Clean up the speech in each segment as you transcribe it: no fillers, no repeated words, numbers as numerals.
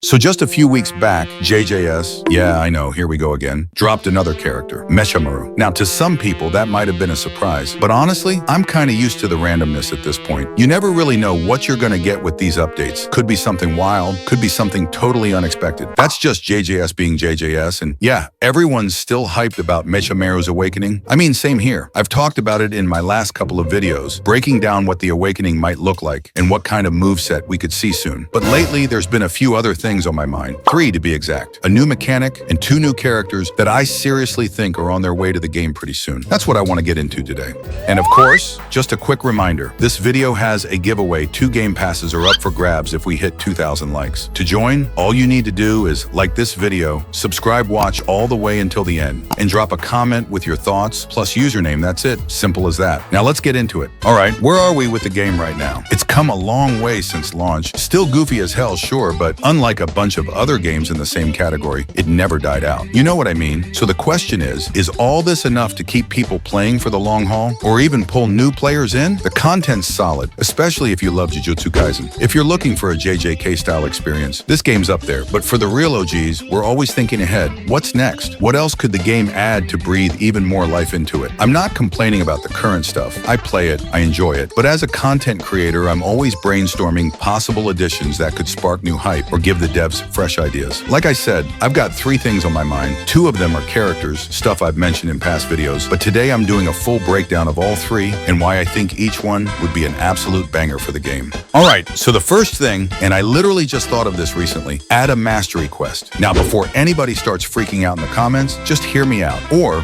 So just a few weeks back, JJS, yeah, I know, here we go again, dropped another character, Meshimaru. Now, to some people, that might have been a surprise, but honestly, I'm kind of used to the randomness at this point. You never really know what you're gonna get with these updates. Could be something wild, could be something totally unexpected. That's just JJS being JJS, and yeah, everyone's still hyped about Meshimaru's awakening. I mean, same here. I've talked about it in my last couple of videos, breaking down what the awakening might look like and what kind of moveset we could see soon. But lately, there's been a few other things on my mind. 3 to be exact. A new mechanic and 2 new characters that I seriously think are on their way to the game pretty soon. That's what I want to get into today. And of course, just a quick reminder, this video has a giveaway. 2 game passes are up for grabs if we hit 2,000 likes. To join, all you need to do is like this video, subscribe, watch all the way until the end, and drop a comment with your thoughts plus username. That's it. Simple as that. Now let's get into it. All right, where are we with the game right now? It's come a long way since launch. Still goofy as hell, sure, but unlike a bunch of other games in the same category, it never died out. You know what I mean? So the question is all this enough to keep people playing for the long haul or even pull new players in? The content's solid, especially if you love Jujutsu Kaisen. If you're looking for a JJK style experience, this game's up there. But for the real OGs, we're always thinking ahead. What's next? What else could the game add to breathe even more life into it? I'm not complaining about the current stuff. I play it, I enjoy it. But as a content creator, I'm always brainstorming possible additions that could spark new hype or give the devs fresh ideas. Like I said, I've got 3 things on my mind. 2 of them are characters, stuff I've mentioned in past videos, but today I'm doing a full breakdown of all 3 and why I think each one would be an absolute banger for the game. Alright, so the first thing, and I literally just thought of this recently, add a mastery quest. Now before anybody starts freaking out in the comments, just hear me out. Or,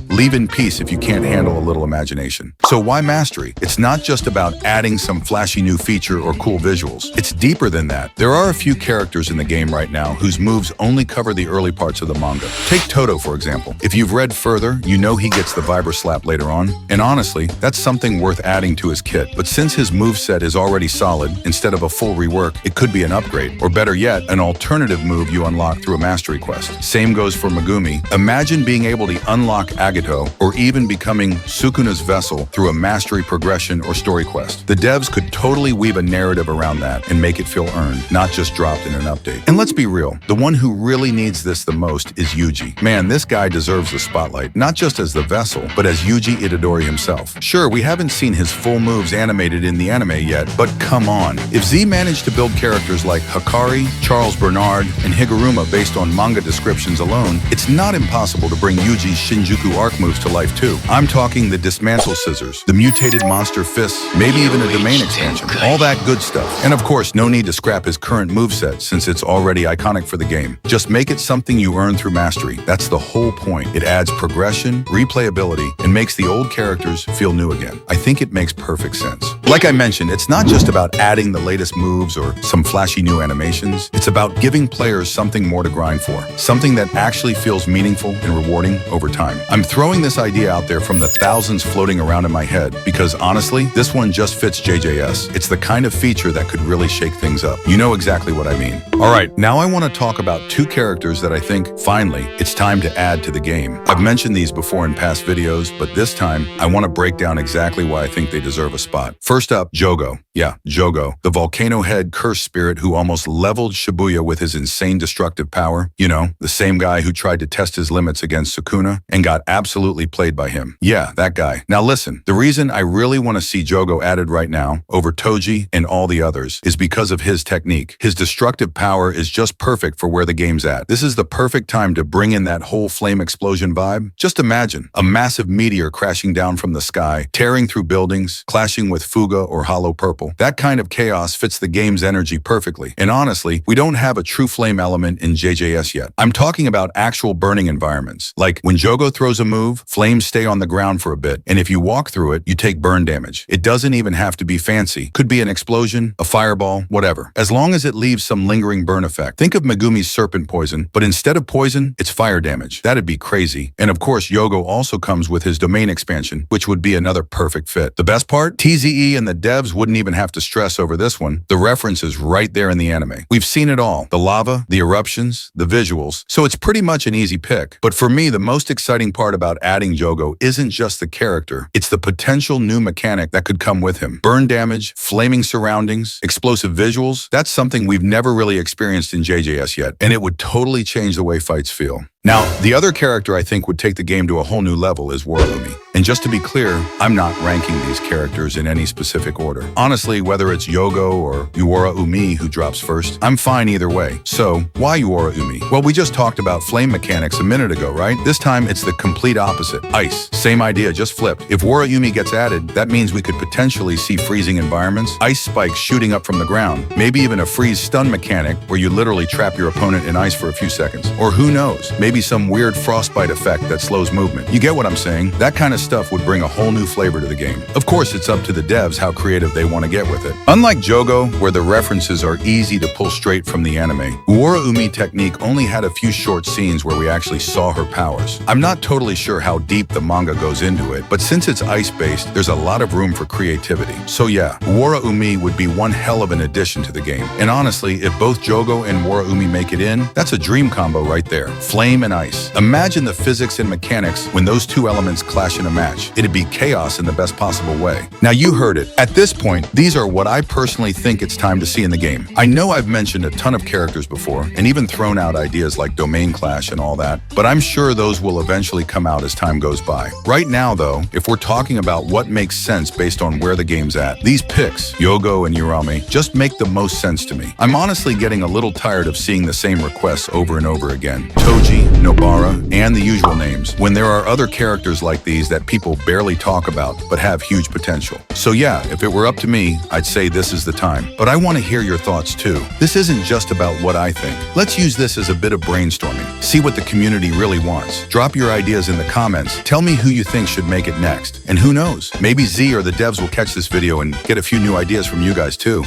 leave in peace if you can't handle a little imagination. So why mastery? It's not just about adding some flashy new feature or cool visuals. It's deeper than that. There are a few characters in the game right now whose moves only cover the early parts of the manga. Take Toto, for example. If you've read further, you know he gets the Vibra Slap later on. And honestly, that's something worth adding to his kit. But since his moveset is already solid, instead of a full rework, it could be an upgrade. Or better yet, an alternative move you unlock through a mastery quest. Same goes for Megumi. Imagine being able to unlock Agato, or even becoming Sukuna's vessel through a mastery progression or story quest. The devs could totally weave a narrative around that and make it feel earned, not just dropped in an update. And let's be real, the one who really needs this the most is Yuji. Man, this guy deserves the spotlight, not just as the vessel, but as Yuji Itadori himself. Sure, we haven't seen his full moves animated in the anime yet, but come on. If Z managed to build characters like Hikari, Charles Bernard, and Higuruma based on manga descriptions alone, it's not impossible to bring Yuji's Shinjuku arc moves to life too. I'm talking the Dismantle Scissors, the mutated monster fists, maybe even a domain expansion, all that good stuff. And of course, no need to scrap his current moveset since it's already iconic for the game. Just make it something you earn through mastery. That's the whole point. It adds progression, replayability, and makes the old characters feel new again. I think it makes perfect sense. Like I mentioned, it's not just about adding the latest moves or some flashy new animations. It's about giving players something more to grind for, something that actually feels meaningful and rewarding over time. I'm throwing this idea out there from the thousands floating around in my head because honestly, this one just fits JJS. It's the kind of feature that could really shake things up. You know exactly what I mean. All right, now I want to talk about 2 characters that I think, finally, it's time to add to the game. I've mentioned these before in past videos, but this time, I want to break down exactly why I think they deserve a spot. First up, Jogo. Yeah, Jogo, the volcano head curse spirit who almost leveled Shibuya with his insane destructive power. You know, the same guy who tried to test his limits against Sukuna and got absolutely played by him. Yeah, that guy. Now listen, the reason I really want to see Jogo added right now over Toji and all the others is because of his technique. His destructive power is just perfect for where the game's at. This is the perfect time to bring in that whole flame explosion vibe. Just imagine a massive meteor crashing down from the sky, tearing through buildings, clashing with Fuga or Hollow Purple. That kind of chaos fits the game's energy perfectly. And honestly, we don't have a true flame element in JJS yet. I'm talking about actual burning environments. Like when Jogo throws a move, flames stay on the ground for a bit, and if you walk through it, you take burn damage. It doesn't even have to be fancy. Could be an explosion, a fireball, whatever. As long as it leaves some lingering burn effect. Think of Megumi's serpent poison, but instead of poison, it's fire damage. That'd be crazy. And of course, Jogo also comes with his domain expansion, which would be another perfect fit. The best part? TZE and the devs wouldn't even have to stress over this one. The reference is right there in the anime. We've seen it all. The lava, the eruptions, the visuals. So it's pretty much an easy pick. But for me, the most exciting part about adding Jogo isn't just the character. It's the potential new mechanic that could come with him. Burn damage, flaming surroundings, explosive visuals. That's something we've never really experienced in JJS yet, and it would totally change the way fights feel. Now, the other character I think would take the game to a whole new level is Uraume. And just to be clear, I'm not ranking these characters in any specific order. Honestly, whether it's Jogo or Uraume who drops first, I'm fine either way. So, why Uraume? Well, we just talked about flame mechanics a minute ago, right? This time, it's the complete opposite. Ice. Same idea, just flipped. If Uraume gets added, that means we could potentially see freezing environments, ice spikes shooting up from the ground, maybe even a freeze stun mechanic where you literally trap your opponent in ice for a few seconds. Or who knows, maybe some weird frostbite effect that slows movement. You get what I'm saying? That kind of stuff would bring a whole new flavor to the game. Of course, it's up to the devs how creative they want to get with it. Unlike Jogo, where the references are easy to pull straight from the anime, Uraume technique only had a few short scenes where we actually saw her powers. I'm not totally sure how deep the manga goes into it, but since it's ice-based, there's a lot of room for creativity. So yeah, Uraume would be one hell of an addition to the game. And honestly, if both Jogo and Uraume make it in, that's a dream combo right there. Flame and ice. Imagine the physics and mechanics when those two elements clash in a match. It'd be chaos in the best possible way. Now you heard it. At this point, these are what I personally think it's time to see in the game. I know I've mentioned a ton of characters before and even thrown out ideas like domain clash and all that, but I'm sure those will eventually come out as time goes by. Right now though, if we're talking about what makes sense based on where the game's at, these picks, Jogo and Uraume, just make the most sense to me. I'm honestly getting a little tired of seeing the same requests over and over again. Toji, Nobara, and the usual names, when there are other characters like these that people barely talk about but have huge potential. So yeah, if it were up to me, I'd say this is the time. But I want to hear your thoughts too. This isn't just about what I think. Let's use this as a bit of brainstorming. See what the community really wants. Drop your ideas in the comments. Tell me who you think should make it next. And who knows, maybe Z or the devs will catch this video and get a few new ideas from you guys too.